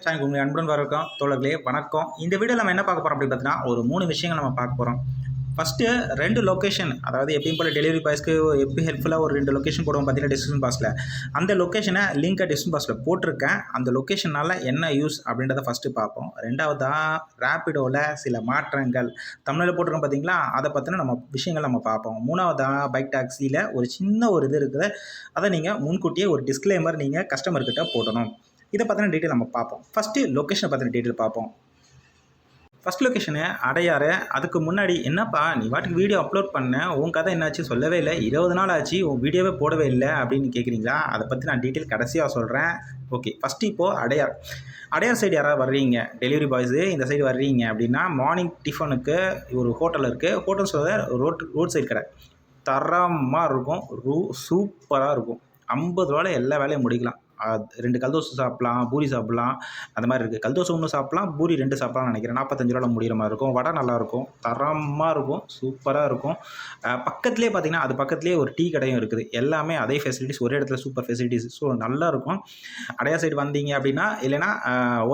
சேனலுக்கு உங்களை அன்புடன் வரவேற்கிறோம் தோழர்களே, வணக்கம். இந்த வீடியோவில் நம்ம என்ன பார்க்க போகிறோம் அப்படின்னு பார்த்தீங்கன்னா, ஒரு 3 விஷயங்கள் நம்ம பார்க்க போகிறோம். ஃபஸ்ட்டு 2 லொக்கேஷன், அதாவது எப்பயும் போல் டெலிவரி பாய்ஸ்க்கு எப்படி ஹெல்ப்ஃபுல்லாக ஒரு 2 லொக்கேஷன் போடுவோம் பார்த்தீங்கன்னா டிஸ்கிரிப்ஷன் பாக்ஸில். அந்த லொக்கேஷனை லிங்கை டிஸ்கிரிப்ஷன் பாக்ஸில் போட்டிருக்கேன். அந்த லொக்கேஷனால் என்ன யூஸ் அப்படின்றத ஃபஸ்ட்டு பார்ப்போம். ரெண்டாவதாக ரேப்பிடோவில் சில மாற்றங்கள் தமிழில் போட்டிருக்கோம் பார்த்தீங்களா, அதை பற்றின நம்ம விஷயங்கள் நம்ம பார்ப்போம். மூணாவதாக பைக் டாக்ஸியில் ஒரு சின்ன ஒரு இது இருக்குது, அதை நீங்கள் முன்கூட்டியே ஒரு டிஸ்க்ளைமர் நீங்கள் கஸ்டமர்கிட்ட போடணும். இதை பற்றின டீட்டெயில் நம்ம பார்ப்போம். ஃபஸ்ட்டு லொக்கேஷனை பற்றின டீட்டெயில் பார்ப்போம். First location Adyar. அதுக்கு முன்னாடி என்னப்பா நீ வாட்டுக்கு வீடியோ அப்லோட் பண்ண, உன் கதை என்னாச்சு சொல்லவே இல்லை, 20 நாள் ஆச்சு உன் வீடியோவே போடவே இல்லை அப்படின்னு கேட்குறீங்களா? அதை பற்றி நான் டீட்டெயில் கடைசியாக சொல்கிறேன். ஓகே, ஃபஸ்ட்டு இப்போது அடையார் சைடு யாராவது வர்றீங்க, டெலிவரி பாய்ஸு இந்த சைடு வர்றீங்க அப்படின்னா, மார்னிங் டிஃபனுக்கு ஒரு ஹோட்டல் இருக்குது. ஹோட்டல் சொல்ல ரோட் சைடு கடை தரமாக இருக்கும், சூப்பராக இருக்கும். 50 ரூபாயில் எல்லா வேலையும் முடிக்கலாம். 2 கல்தோசை சாப்பிட்லாம், பூரி சாப்பிட்லாம், அந்த மாதிரி இருக்குது. கல்தோசை 1 சாப்பிட்லாம், பூரி 2 சாப்பிட்லாம்னு நினைக்கிறேன். 45 ரூபாயில் முடிகிற மாதிரி இருக்கும். வடை நல்லாயிருக்கும், தரமாக இருக்கும், சூப்பராக இருக்கும். பக்கத்துலேயே பார்த்தீங்கன்னா, அது பக்கத்துலேயே ஒரு டீ கடையும் இருக்குது. எல்லாமே அதே ஃபெசிலிட்டிஸ், ஒரே இடத்துல சூப்பர் ஃபெசிலிட்டிஸ். ஸோ நல்லாயிருக்கும். அடையார் சைடு வந்தீங்க அப்படின்னா, இல்லைனா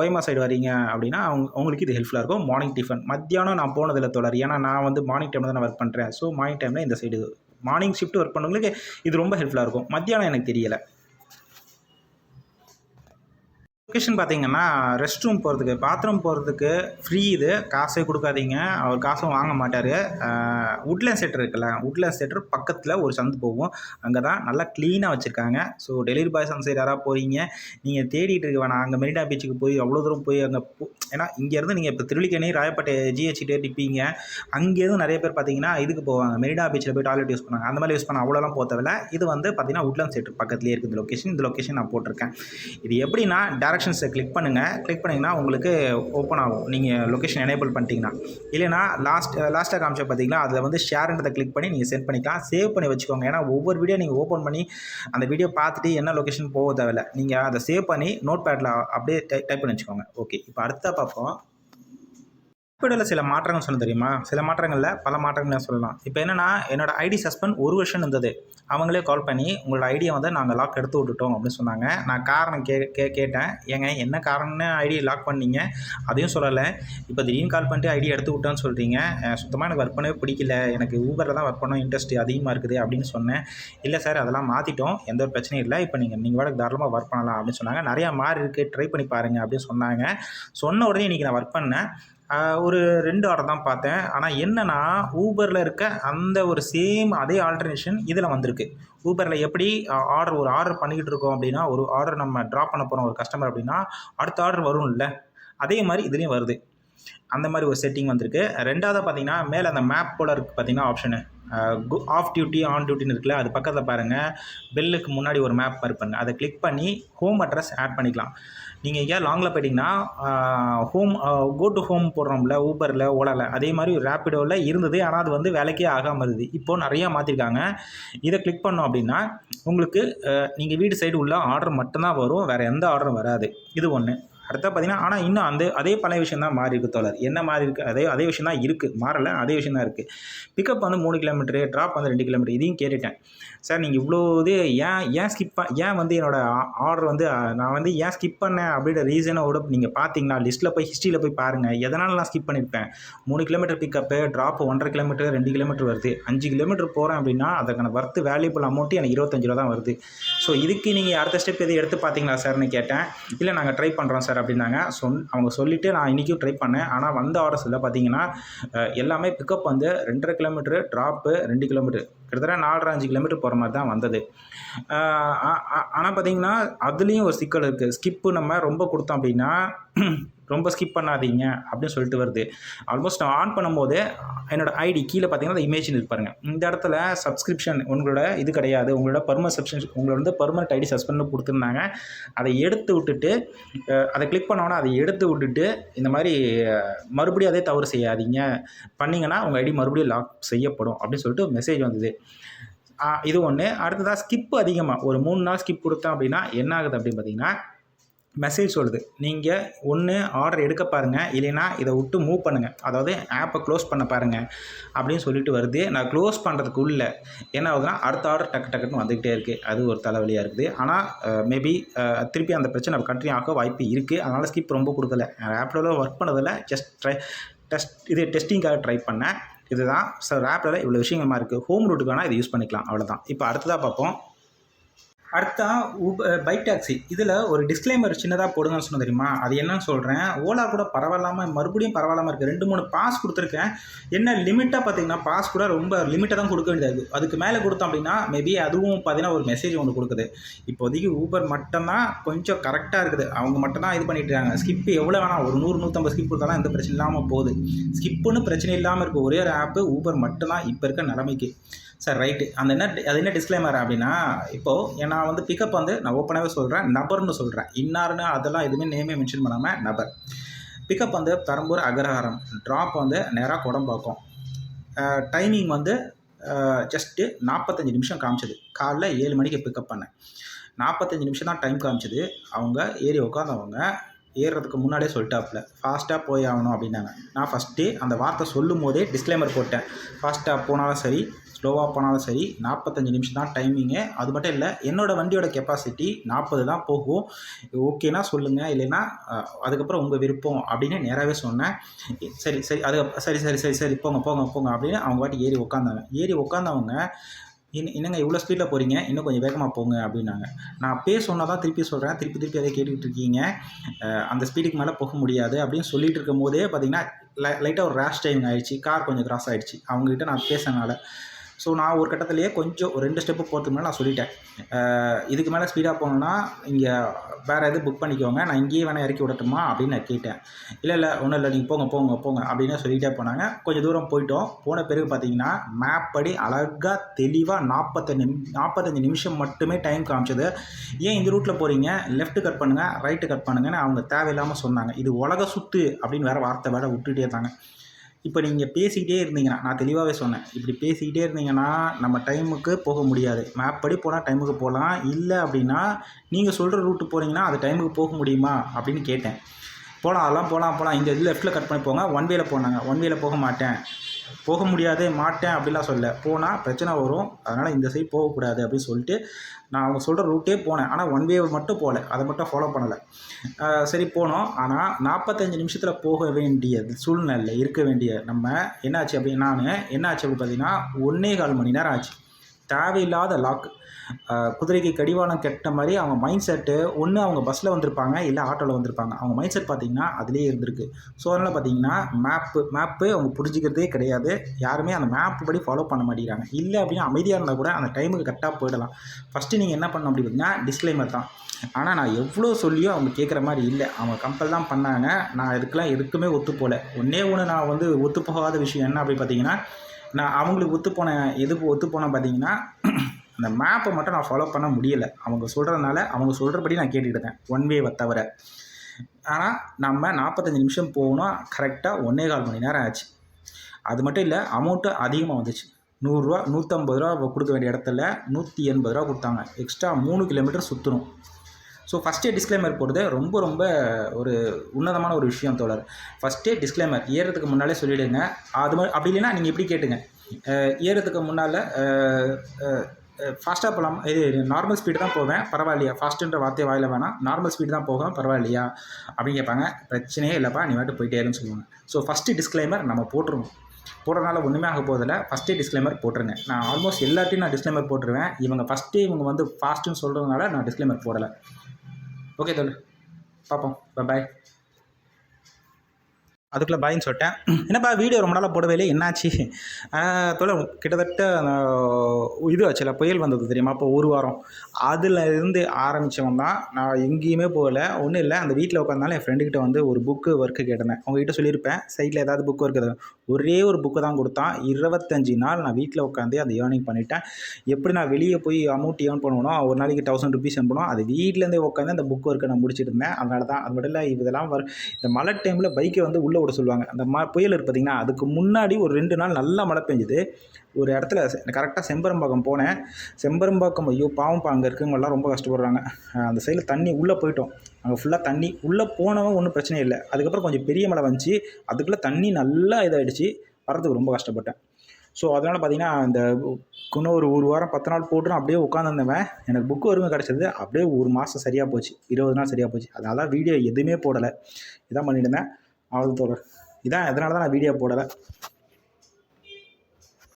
ஓஎம்ஆர் சைடு வரீங்க அப்படின்னா உங்களுக்கு இது ஹெல்ப்ஃபுல்லாக இருக்கும். மார்னிங் டிஃபன் மத்தியானம் நான் போனதில்லை தொடர், ஏன்னா நான் வந்து மார்னிங் டைமில் தான் நான் ஒர்க் பண்ணுறேன். ஸோ மார்னிங் டைமில் இந்த சைடு மார்னிங் ஷிஃப்ட் ஒர்க் பண்ணவங்களுக்கு இது ரொம்ப ஹெல்ப்ஃபுல்லாக இருக்கும். மத்தியானம் எனக்கு தெரியலை. லொக்கேஷன் பார்த்தீங்கன்னா, ரெஸ்ட் ரூம் போகிறதுக்கு, பாத்ரூம் போகிறதுக்கு ஃப்ரீ. இது காசே கொடுக்காதீங்க, அவர் காசும் வாங்க மாட்டார். உட்லேண்ட் தேட்டர் இருக்குல்ல, உட்லேண்ட் தேட்டர் பக்கத்தில் ஒரு சந்து போகும், அங்கே தான் நல்லா க்ளீனாக வச்சுருக்காங்க. ஸோ டெலிவரி பாய்ஸ் அந்த சைடு யாராவது போகிறீங்க, நீங்கள் தேடிட்டு இருக்க வேணாம். அங்கே மெரினா பீச்சுக்கு போய் அவ்வளோ தூரம் போய் அங்கே ஏன்னா இங்கேருந்து நீங்கள் இப்போ திருவல்லிக்கேணி ராயப்பேட்டை ஜிஹெச்சிட்டே டிப்பீங்க. அங்கேருந்து நிறைய பேர் பார்த்தீங்கன்னா இதுக்கு போவாங்க, மெரினா பீச்சில் போய் டாய்லெட் யூஸ் பண்ணாங்க. அந்த மாதிரி யூஸ் பண்ண அவ்வளோலாம் போத்தவில்லை. இது வந்து பார்த்தீங்கன்னா உட்லேண்ட் தேட்டர் பக்கத்துலேயே இருக்குது லொக்கேஷன். இந்த லொக்கேஷன் நான் போட்டிருக்கேன். இது எப்படின்னா, டேரக்ஷன்ஸை கிளிக் பண்ணிங்கன்னா உங்களுக்கு ஓப்பன் ஆகும். நீங்கள் லொக்கேஷன் எனேபிள் பண்ணிட்டீங்கன்னா. இல்லைனா லாஸ்ட்டாக காமிச்சா பார்த்தீங்களா, அதில் வந்து ஷேர்ன்றதை கிளிக் பண்ணி நீங்கள் சென்ட் பண்ணிக்கலாம். சேவ் பண்ணி வச்சுக்கோங்க. ஏன்னா ஒவ்வொரு வீடியோ நீங்கள் ஓப்பன் பண்ணி அந்த வீடியோ பார்த்துட்டு என்ன லொக்கேஷன் போக தேவையில்லை. நீங்கள் அதை சேவ் பண்ணி நோட் பேடில் அப்படியே டைப் பண்ணி வச்சுக்கோங்க. ஓகே, இப்போ அடுத்த பார்ப்போம். ரேப்பிடோவில் சில மாற்றங்கள் சொல்ல தெரியுமா? சில மாற்றங்களில் பல மாற்றங்கள் சொல்லலாம். இப்போ என்னென்னா, என்னோடய ஐடி சஸ்பெண்ட் 1 வருஷம் இருந்தது. அவங்களே கால் பண்ணி உங்களோட ஐடியை வந்து நாங்கள் லாக் எடுத்து விட்டுட்டோம் அப்படின்னு சொன்னாங்க. நான் காரணம் கேட்டேன். ஏங்க என்ன காரணம்னு ஐடி லாக் பண்ணீங்க, அதையும் சொல்லலை. இப்போ திடீர்னு கால் பண்ணிட்டு ஐடி எடுத்து விட்டோன்னு சொல்கிறீங்க. சுத்தமாக எனக்கு ஒர்க் பண்ணவே பிடிக்கல, எனக்கு ஊபரில் தான் ஒர்க் பண்ண இன்ட்ரெஸ்ட் அதிகமாக இருக்குது அப்படின்னு சொன்னேன். இல்லை சார், அதெல்லாம் மாற்றிட்டோம், எந்த ஒரு பிரச்சனையும் இல்லை, இப்போ நீங்கள் வாடகை தாராளமாக ஒர்க் பண்ணலாம் அப்படின்னு சொன்னாங்க. நிறையா மாறி இருக்குது, ட்ரை பண்ணி பாருங்கள் அப்படின்னு சொன்னாங்க. சொன்ன உடனே இன்றைக்கி நான் ஒர்க் பண்ணேன். ஒரு 2 ஆர்டர் தான் பார்த்தேன். ஆனால் என்னென்னா, ஊபரில் இருக்க அந்த ஒரு சேம் அதே ஆல்டர்னேஷன் இதில் வந்திருக்கு. ஊபரில் எப்படி ஒரு ஆர்டர் பண்ணிக்கிட்டு இருக்கோம் அப்படின்னா, ஒரு ஆர்டர் நம்ம ட்ராப் பண்ண போகிறோம் ஒரு கஸ்டமர் அப்படின்னா, அடுத்த ஆர்டர் வரும்ல, அதே மாதிரி இதுலேயும் வருது. அந்த மாதிரி ஒரு செட்டிங் வந்திருக்கு. ரெண்டாவது பார்த்தீங்கன்னா, மேலே அந்த மேப் போல் இருக்குது பார்த்தீங்கன்னா ஆப்ஷனு, ஆஃப் டியூட்டி ஆன் டியூட்டின்னு இருக்குல்ல, அது பக்கத்தில் பாருங்கள், பெல்லுக்கு முன்னாடி ஒரு மேப் இருப்பாங்க. அதை கிளிக் பண்ணி ஹோம் அட்ரஸ் ஆட் பண்ணிக்கலாம். நீங்கள் எங்கேயா லாங்கில் போயிட்டிங்கன்னா கோ டு ஹோம் போடுறோம்ல ஊபரில், ஓலாவில், அதே மாதிரி ரேப்பிடோவில் இருந்தது. ஆனால் அது வந்து வேலைக்கே ஆகாமல் இருந்தது. இப்போது நிறையா மாற்றிருக்காங்க. இதை கிளிக் பண்ணோம் அப்படின்னா உங்களுக்கு நீங்கள் வீடு சைடு உள்ள ஆர்டர் மட்டும்தான் வரும், வேறு எந்த ஆர்டரும் வராது. இது ஒன்று. அடுத்த பார்த்தீங்கன்னா, ஆனால் இன்னும் அதே பழைய விஷயம் தான் மாறி இருக்குது தோழர். என்ன மாறி இருக்குது? அதே விஷயம் தான் இருக்குது, மாறலை, அதே விஷயம் தான் இருக்குது. பிக்கப் வந்து 3 கிலோமீட்டரு, ட்ராப் வந்து 2 கிலோமீட்டர். இதையும் கேட்டுட்டேன். சார் நீங்கள் இவ்வளோ இது ஏன் வந்து என்னோடய ஆர்டர் வந்து நான் வந்து ஏன் ஸ்கிப் பண்ணேன் அப்படின்ற ரீசனோட நீங்கள் பார்த்தீங்கன்னா லிஸ்ட்டில் போய் ஹிஸ்ட்ரியில் போய் பாருங்கள், எதனால் நான் ஸ்கிப் பண்ணியிருப்பேன். 3 kilometre pickup, drop 1.5 kilometre, 2 kilometre வருது. 5 கிலோமீட்டர் போகிறேன் அப்படின்னா அதுக்கான ஒர்த்து வேல்யூபிள் அமௌண்ட்டு எனக்கு 25 ரூபா தான் வருது. ஸோ இதுக்கு நீங்கள் அடுத்த ஸ்டெப் எது எடுத்து பார்த்தீங்களா சார்னு கேட்டேன். இல்லை நாங்கள் ட்ரை பண்ணுறோம் சார் அப்படின்னாங்க. அவங்க சொல்லிவிட்டு நான் இன்றைக்கும் ட்ரை பண்ணேன். ஆனால் வந்த ஆர்டர்ஸில் பார்த்தீங்கன்னா எல்லாமே பிக்கப் வந்து 2.5 கிலோமீட்டரு, ட்ராப்பு 2 கிலோமீட்டர், கிட்டத்தட்ட 4-5 கிலோமீட்டர் போகிற மாதிரி தான் வந்தது. ஆனால் பார்த்தீங்கன்னா அதுலேயும் ஒரு சிக்கல் இருக்குது. ஸ்கிப்பு நம்ம ரொம்ப கொடுத்தோம் அப்படின்னா, ரொம்ப ஸ்கிப் பண்ணாதீங்க அப்படின்னு சொல்லிட்டு வருது. ஆல்மோஸ்ட் நான் ஆன் பண்ணும்போது என்னோடய ஐடி கீழே பார்த்தீங்கன்னா அந்த இமேஜின் இருப்பாருங்க. இந்த இடத்துல சப்ஸ்கிரிப்ஷன் உங்களோட இது கிடையாது, உங்களோட பர்மனெண்ட் ஐடி சஸ்பெண்ட் கொடுத்துருந்தாங்க. அதை எடுத்து விட்டுட்டு அதை கிளிக் பண்ணோன்னா அதை எடுத்து விட்டுட்டு இந்த மாதிரி மறுபடியும் அதே தவறு செய்யாதீங்க, பண்ணிங்கன்னா உங்கள் ஐடி மறுபடியும் லாக் செய்யப்படும் அப்படின்னு சொல்லிட்டு மெசேஜ் வந்தது. இது ஒன்று. அடுத்ததாக ஸ்கிப்பு அதிகமாக ஒரு 3 நாள் ஸ்கிப் கொடுத்தேன் அப்படின்னா என்ன ஆகுது அப்படின்னு பார்த்தீங்கன்னா, மெசேஜ் சொல்லுது, நீங்கள் ஒன்று ஆர்டர் எடுக்க பாருங்கள், இல்லைன்னா இதை விட்டு மூவ் பண்ணுங்கள், அதாவது ஆப்பை க்ளோஸ் பண்ண பாருங்கள் அப்படின்னு சொல்லிட்டு வருது. நான் க்ளோஸ் பண்ணுறதுக்குள்ளே என்ன ஆகுதுன்னா அடுத்த ஆர்டர் டக்குன்னு வந்துக்கிட்டே இருக்குது. அது ஒரு தலைவலியாக இருக்குது. ஆனால் மேபி திருப்பி அந்த பிரச்சனை கண்டினியூ ஆக வாய்ப்பு இருக்குது. அதனால் ஸ்கிப் ரொம்ப கொடுக்கல. ஆப்பில் ஒர்க் பண்ணதில் ஜஸ்ட் டெஸ்டிங்காக ட்ரை பண்ணேன். இதுதான் சார், ஆப்பில் இவ்வளோ விஷயங்கள்மா இருக்குது. ஹோம் ரூட்டுக்கு வேணால் இதை யூஸ் பண்ணிக்கலாம், அவ்வளோதான். இப்போ அடுத்ததாக பார்ப்போம். அடுத்தா பைக் டாக்ஸி. இதில் ஒரு டிஸ்க்ளைமர் சின்னதாக போடுங்கன்னு சொன்ன தெரியுமா? அது என்னன்னு சொல்கிறேன். ஓலா கூட பரவாயில்லாமல் மறுபடியும் பரவாயில்லாமல் இருக்குது. 2-3 பாஸ் கொடுத்துருக்கேன். என்ன லிமிட்டாக பார்த்தீங்கன்னா பாஸ் கூட ரொம்ப லிமிட்டாக தான் கொடுக்க வேண்டியது. அதுக்கு மேலே கொடுத்தோம் அப்படின்னா மேபி அதுவும் பார்த்தீங்கன்னா ஒரு மெசேஜ் ஒன்று கொடுக்குது. இப்போதைக்கு ஊபர் மட்டும்தான் கொஞ்சம் கரெக்டாக இருக்குது. அவங்க மட்டும் தான் இது பண்ணிட்டு இருக்காங்க. ஸ்கிப்பு எவ்வளோ வேணாம், ஒரு 100-150 ஸ்கிப் கொடுத்தாலும் எந்த பிரச்சனை இல்லாமல் போகுது. ஸ்கிப்புன்னு பிரச்சனை இல்லாமல் இருக்குது ஒரே ஒரு ஆப்பு ஊபர் மட்டும்தான் இப்போ இருக்க நிலைமைக்கு. Sir right. அது என்ன டிஸ்க்ளைமர் அப்படின்னா, இப்போது நான் வந்து பிக்கப் வந்து நான் ஓப்பனாகவே சொல்கிறேன், நபர்னு சொல்கிறேன். இன்னார்னு அதெல்லாம் எதுவுமே நேமே மென்ஷன் பண்ணாமல் நபர். பிக்கப் வந்து பெரம்பூர் அக்ரஹாரம், ட்ராப் வந்து நேராக குடம்பாக்கம். டைமிங் வந்து ஜஸ்ட்டு 45 நிமிஷம் காமிச்சது. காலைல 7 மணிக்கு பிக்கப் பண்ணேன். 45 நிமிஷம் தான் டைம் காமிச்சது. அவங்க ஏறி உட்காந்தவங்க ஏறுறதுக்கு முன்னாடியே சொல்லிட்டாப்புல, ஃபாஸ்ட்டாக போய் ஆகணும் அப்படின்னாங்க. நான் ஃபஸ்ட்டே அந்த வார்த்தை சொல்லும் போதே டிஸ்க்ளைமர் போட்டேன். ஃபாஸ்ட்டாக போனாலும் சரி, ஸ்லோவாக போனாலும் சரி, 45 நிமிஷம் தான் டைமிங்கு. அது மட்டும் இல்லை, என்னோடய வண்டியோட கெப்பாசிட்டி 40 தான் போகும். ஓகேனா சொல்லுங்கள், இல்லைன்னா அதுக்கப்புறம் உங்கள் விருப்பம் அப்படின்னு நேராகவே சொன்னேன். சரி சரி அது சரி சரி சரி சரி போங்க போங்க போங்க அப்படின்னு அவங்க வாட்டி ஏறி உட்காந்தவங்க என்னங்க இவ்வளோ ஸ்பீடில் போகிறீங்க, இன்னும் கொஞ்சம் வேகமாக போங்க அப்படின்னாங்க. நான் அப்பயே சொன்னால் தான் திருப்பி சொல்கிறேன், திருப்பி அதை கேட்டுக்கிட்டு இருக்கீங்க. அந்த ஸ்பீடுக்கு மேலே போக முடியாது அப்படின்னு சொல்லிட்டு இருக்கும் போதே பார்த்தீங்கன்னா லைட்டாக ஒரு ரேஷ் டைமிங் ஆகிடுச்சு. கார் கொஞ்சம் கிராஸ் ஆகிடுச்சு அவங்ககிட்ட நான் பேசினால. ஸோ நான் ஒரு கட்டத்துலேயே கொஞ்சம் ஒரு 2 ஸ்டெப்பு போகிறதுக்கு மேலே நான் சொல்லிட்டேன், இதுக்கு மேலே ஸ்பீடாக போகணுன்னா இங்கே வேறு எதுவும் புக் பண்ணிக்கோங்க, நான் இங்கேயே வேணால் இறக்கி விடட்டுமா அப்படின்னு நான் கேட்டேன். இல்லை ஒன்றும் இல்லை, நீங்கள் போங்க அப்படின்னு சொல்லிகிட்டே போனாங்க. கொஞ்சம் தூரம் போயிட்டோம். போன பிறகு பார்த்தீங்கன்னா மேப் படி அழகாக தெளிவாக 45 நிமிஷம் மட்டுமே டைம் காமிச்சது. ஏன் இந்த ரூட்டில் போகிறீங்க, லெஃப்ட்டு கட் பண்ணுங்கள், ரைட்டு கட் பண்ணுங்கன்னு அவங்க தேவையில்லாமல் சொன்னாங்க. இது உலக சுற்று அப்படின்னு வேறு வார்த்தை விட்டுட்டே இருந்தாங்க. இப்போ நீங்கள் பேசிக்கிட்டே இருந்தீங்கன்னா, நான் தெளிவாகவே சொன்னேன், இப்படி பேசிக்கிட்டே இருந்தீங்கன்னா நம்ம டைமுக்கு போக முடியாது. மேப் படி போனால் டைமுக்கு போகலாம், இல்லை அப்படின்னா நீங்கள் சொல்கிற ரூட்டு போகிறீங்கன்னா அது டைமுக்கு போக முடியுமா அப்படின்னு கேட்டேன். அதெல்லாம் போகலாம், இந்த இதில் லெஃப்ட்டில் கட் பண்ணி போங்க, ஒன் வேல போனாங்க. ஒன் வேல போக முடியாது மாட்டேன் அப்படிலாம் சொல்ல, போனால் பிரச்சனை வரும், அதனால் இந்த சைடு போகக்கூடாது அப்படின்னு சொல்லிட்டு நான் அவங்க சொல்கிற ரூட்டே போனேன். ஆனால் ஒன் வே மட்டும் போகல, அதை மட்டும் ஃபாலோ பண்ணலை. சரி போனோம். ஆனால் 45 நிமிஷத்தில் போக வேண்டிய சூழ்நிலை இருக்க வேண்டிய நம்ம என்னாச்சு அப்படின்னு பார்த்தீங்கன்னா 1.25 மணி நேரம் ஆச்சு. தேவையில்லாத லாக்கு. குதிரைக்கு கடிவாளம் கெட்ட மாதிரி அவங்க மைண்ட் செட்டு, ஒன்று அவங்க பஸ்ஸில் வந்திருப்பாங்க, இல்லை ஆட்டோவில் வந்திருப்பாங்க. அவங்க மைண்ட் செட் பார்த்திங்கன்னா அதுலேயே இருந்திருக்கு. ஸோ அதனால் பார்த்திங்கன்னா மேப்பு அவங்க புரிஞ்சிக்கிறதே கிடையாது. யாருமே அந்த மேப்பு படி ஃபாலோ பண்ண மாட்டேங்கிறாங்க. இல்லை அப்படின்னா அமைதியாக இருந்தால் கூட அந்த டைமுக்கு கரெக்டாக போயிடலாம். ஃபஸ்ட்டு நீங்கள் என்ன பண்ணணும் அப்படி பார்த்தீங்கன்னா டிஸ்க்ளைமர் தான். ஆனால் நான் எவ்வளோ சொல்லியும் அவங்க கேட்குற மாதிரி இல்லை. அவங்க கம்பல் தான் பண்ணாங்க. நான் இதுக்கெல்லாம் எதுக்குமே ஒத்துப்போகல. ஒன்று நான் வந்து ஒத்துப்போகாத விஷயம் என்ன அப்படி பார்த்தீங்கன்னா, நான் அவங்களுக்கு ஒத்துப்போனேன் பார்த்தீங்கன்னா, அந்த மேப்பை மட்டும் நான் ஃபாலோ பண்ண முடியலை. அவங்க சொல்கிறதுனால அவங்க சொல்கிறபடி நான் கேட்டுக்கிட்டேன், ஒன் வேவை தவிர. ஆனால் நம்ம 45 நிமிஷம் போகணும், கரெக்டாக 1.25 மணி நேரம் ஆச்சு. அது மட்டும் இல்லை, அமௌண்ட்டு அதிகமாக வந்துச்சு. 100 ரூபா 150 ரூபா கொடுக்க வேண்டிய இடத்துல 180 ரூபா கொடுத்தாங்க. எக்ஸ்ட்ரா 3 கிலோமீட்டர் சுற்றணும். ஸோ ஃபஸ்ட்டே டிஸ்க்ளைமர் போடுறது ரொம்ப ரொம்ப ஒரு உன்னதமான ஒரு விஷயம் தோழர். ஃபஸ்ட்டே டிஸ்க்ளைமர் ஏறுறதுக்கு முன்னாலே சொல்லிவிடுங்க. அப்படி இல்லைன்னா நீங்கள் எப்படி கேட்டுங்க, ஏறுறதுக்கு முன்னால் ஃபாஸ்ட்டாக போகலாம், இது நார்மல் ஸ்பீடு தான் போவேன் பரவாயில்லையா, ஃபாஸ்ட்டுன்ற வார்த்தையை வாயில் வேணாம், நார்மல் ஸ்பீடு தான் போவேன் பரவாயில்லையா அப்படின்னு கேட்பாங்க. பிரச்சனையே இல்லைப்பா, நீ வாட்டு போயிட்டே இருன்னு சொல்லுவாங்க. ஸோ ஃபஸ்ட்டு டிஸ்க்ளைமர் நம்ம போட்டுருவோம். போடுறதுனால ஒன்றுமே ஆக போதில்லை. ஃபஸ்ட்டே டிஸ்க்ளைமர் போட்டுருங்க. நான் ஆல்மோஸ்ட் எல்லாத்தையும் நான் டிஸ்க்ளைமர் போட்டுருவேன். இவங்க வந்து ஃபாஸ்ட்டுன்னு சொல்கிறதுனால நான் டிஸ்க்ளைமர் போடலை. ஓகே தோழர், பார்ப்போம். பாய். அதுக்குள்ளே பாயின்னு சொல்லிட்டேன். என்னப்பா வீடியோ ரொம்ப நாளாக போடவே இல்லை, என்னாச்சு? தோழர் கிட்டத்தட்ட இது ஆச்சுல, புயல் வந்தது தெரியுமா? அப்போ ஒரு வாரம் அதில் இருந்து ஆரம்பித்தவன் தான். நான் எங்கேயுமே போகலை. ஒன்றும் இல்லை, அந்த வீட்டில் உட்காந்தாலும் என் ஃப்ரெண்டுக்கிட்ட வந்து ஒரு புக்கு ஒர்க்கு கேட்டிருந்தேன். உங்ககிட்ட சொல்லியிருப்பேன் சைட்டில் ஏதாவது புக் ஒர்க்கு. ஒரே ஒரு புக்கு தான் கொடுத்தான். 25 நாள் நான் வீட்டில் உட்காந்து அதை ஏர்னிங் பண்ணிட்டேன். எப்படி நான் வெளியே போய் அமௌண்ட் ஏர்ன் பண்ணணும், ஒரு நாளைக்கு 1000 ருபீஸ் ஏர்ன் பண்ணுவோம், அது வீட்டிலேருந்தே உட்காந்து அந்த புக் ஒர்க்கை நான் முடிச்சுட்டு இருந்தேன். அதனால தான். அது மட்டும் இல்லை, இதெல்லாம் இந்த மழை டைமில் பைக்கை வந்து உள்ளே விட சொல்லுவாங்க. அந்த புயல் இருக்குது பார்த்திங்கன்னா, அதுக்கு முன்னாடி ஒரு 2 நாள் நல்லா மழை பெஞ்சுது. ஒரு இடத்துல கரெக்டாக செம்பரம்பாக்கம் போனேன். செம்பரம்பாக்கம் ஐயோ பாவம்ப்பா, அங்கே இருக்கவங்கலாம் ரொம்ப கஷ்டப்படுறாங்க. அந்த சைடில் தண்ணி உள்ளே போயிட்டோம். அங்கே ஃபுல்லாக தண்ணி. உள்ளே போனவன் ஒன்றும் பிரச்சனை இல்லை. அதுக்கப்புறம் கொஞ்சம் பெரிய மழை வந்துச்சு. அதுக்குள்ளே தண்ணி நல்லா இதாகிடுச்சு. வரதுக்கு ரொம்ப கஷ்டப்பட்டேன். ஸோ அதனால் பார்த்திங்கன்னா, இந்த இன்னும் ஒரு வாரம் 10 நாள் போட்டு நான் அப்படியே உட்காந்துருந்தவன். எனக்கு புக்கு வருங்க கிடச்சது. அப்படியே 1 மாதம் சரியாக போச்சு. 20 நாள் சரியாக போச்சு. அதனால தான் வீடியோ எதுவுமே போடலை. இதான் பண்ணிட்டு இருந்தேன். அவ்வளோ தோழர். இதான் அதனால தான் நான் வீடியோ போடலை.